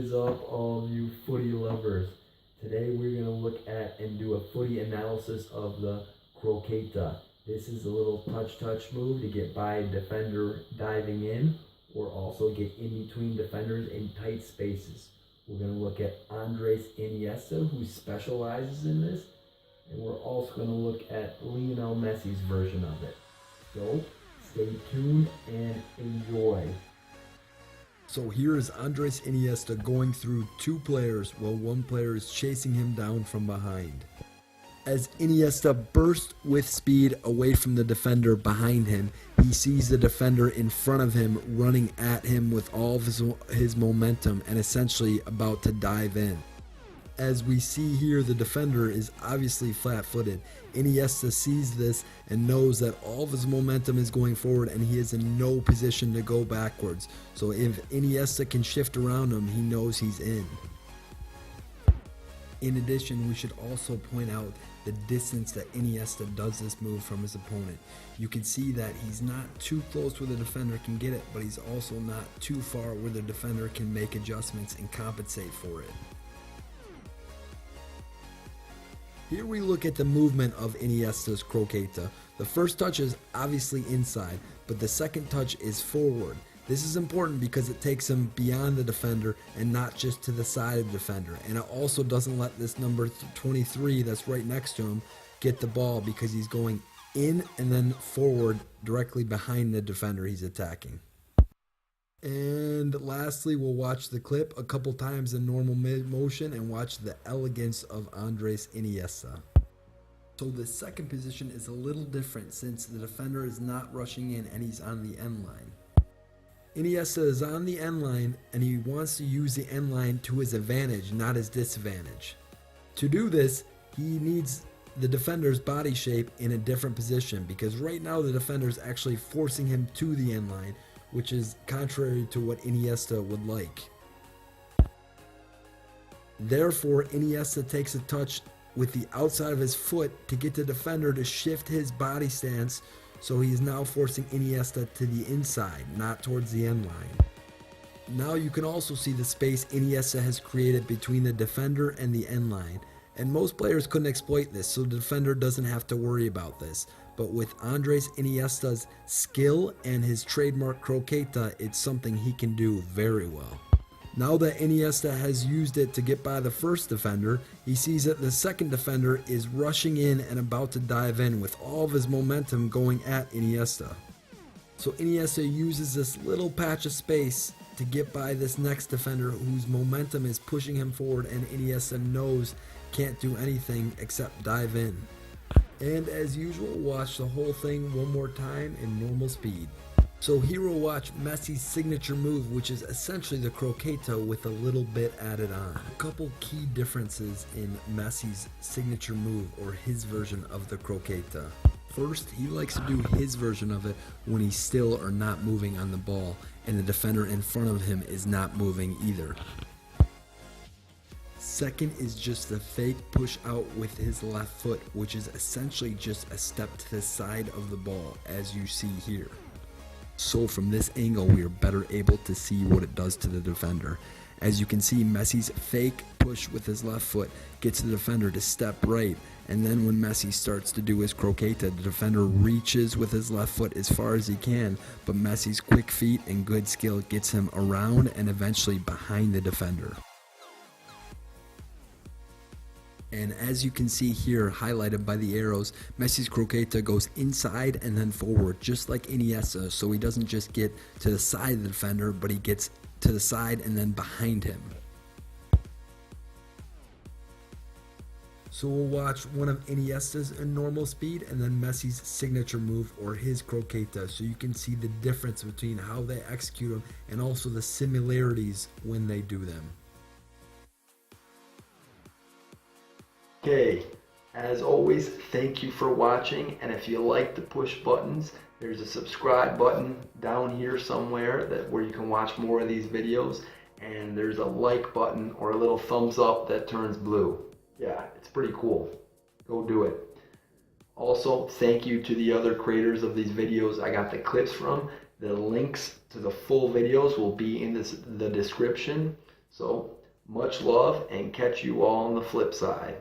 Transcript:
is up, all you footy lovers? Today we're going to look at and do a footy analysis of the Croqueta. This is a little touch move to get by a defender diving in, or also get in between defenders in tight spaces. We're going to look at Andres Iniesta, who specializes in this, and we're also going to look at Lionel Messi's version of it. So stay tuned and enjoy. So here is Andres Iniesta going through two players while one player is chasing him down from behind. As Iniesta bursts with speed away from the defender behind him, he sees the defender in front of him running at him with all of his momentum and essentially about to dive in. As we see here, the defender is obviously flat-footed. Iniesta sees this and knows that all of his momentum is going forward and he is in no position to go backwards. So if Iniesta can shift around him, he knows he's in. In addition, we should also point out the distance that Iniesta does this move from his opponent. You can see that he's not too close where the defender can get it, but he's also not too far where the defender can make adjustments and compensate for it. Here we look at the movement of Iniesta's Croqueta. The first touch is obviously inside, but the second touch is forward. This is important because it takes him beyond the defender and not just to the side of the defender. And it also doesn't let this number 23 that's right next to him get the ball because he's going in and then forward directly behind the defender he's attacking. And lastly, we'll watch the clip a couple times in normal motion and watch the elegance of Andres Iniesta. So the second position is a little different since the defender is not rushing in and he's on the end line. Iniesta is on the end line and he wants to use the end line to his advantage, not his disadvantage. To do this, he needs the defender's body shape in a different position because right now the defender is actually forcing him to the end line, which is contrary to what Iniesta would like. Therefore, Iniesta takes a touch with the outside of his foot to get the defender to shift his body stance, so he is now forcing Iniesta to the inside, not towards the end line. Now you can also see the space Iniesta has created between the defender and the end line, and most players couldn't exploit this, so the defender doesn't have to worry about this. But with Andres Iniesta's skill and his trademark Croqueta, it's something he can do very well. Now that Iniesta has used it to get by the first defender, he sees that the second defender is rushing in and about to dive in with all of his momentum going at Iniesta. So Iniesta uses this little patch of space to get by this next defender whose momentum is pushing him forward, and Iniesta knows can't do anything except dive in. And as usual, watch the whole thing one more time in normal speed. So here we'll watch Messi's signature move, which is essentially the Croqueta with a little bit added on. A couple key differences in Messi's signature move, or his version of the Croqueta. First, he likes to do his version of it when he's still or not moving on the ball, and the defender in front of him is not moving either. Second is just the fake push out with his left foot, which is essentially just a step to the side of the ball, as you see here. So from this angle, we are better able to see what it does to the defender. As you can see, Messi's fake push with his left foot gets the defender to step right, and then when Messi starts to do his Croqueta, the defender reaches with his left foot as far as he can, but Messi's quick feet and good skill gets him around and eventually behind the defender. And as you can see here, highlighted by the arrows, Messi's Croqueta goes inside and then forward, just like Iniesta, so he doesn't just get to the side of the defender, but he gets to the side and then behind him. So we'll watch one of Iniesta's in normal speed and then Messi's signature move, or his Croqueta, so you can see the difference between how they execute them and also the similarities when they do them. Okay, as always, thank you for watching, and if you like the push buttons, there's a subscribe button down here somewhere where you can watch more of these videos, and there's a like button or a little thumbs up that turns blue. Yeah, it's pretty cool. Go do it. Also, thank you to the other creators of these videos I got the clips from. The links to the full videos will be in the description. So Much love, and catch you all on the flip side.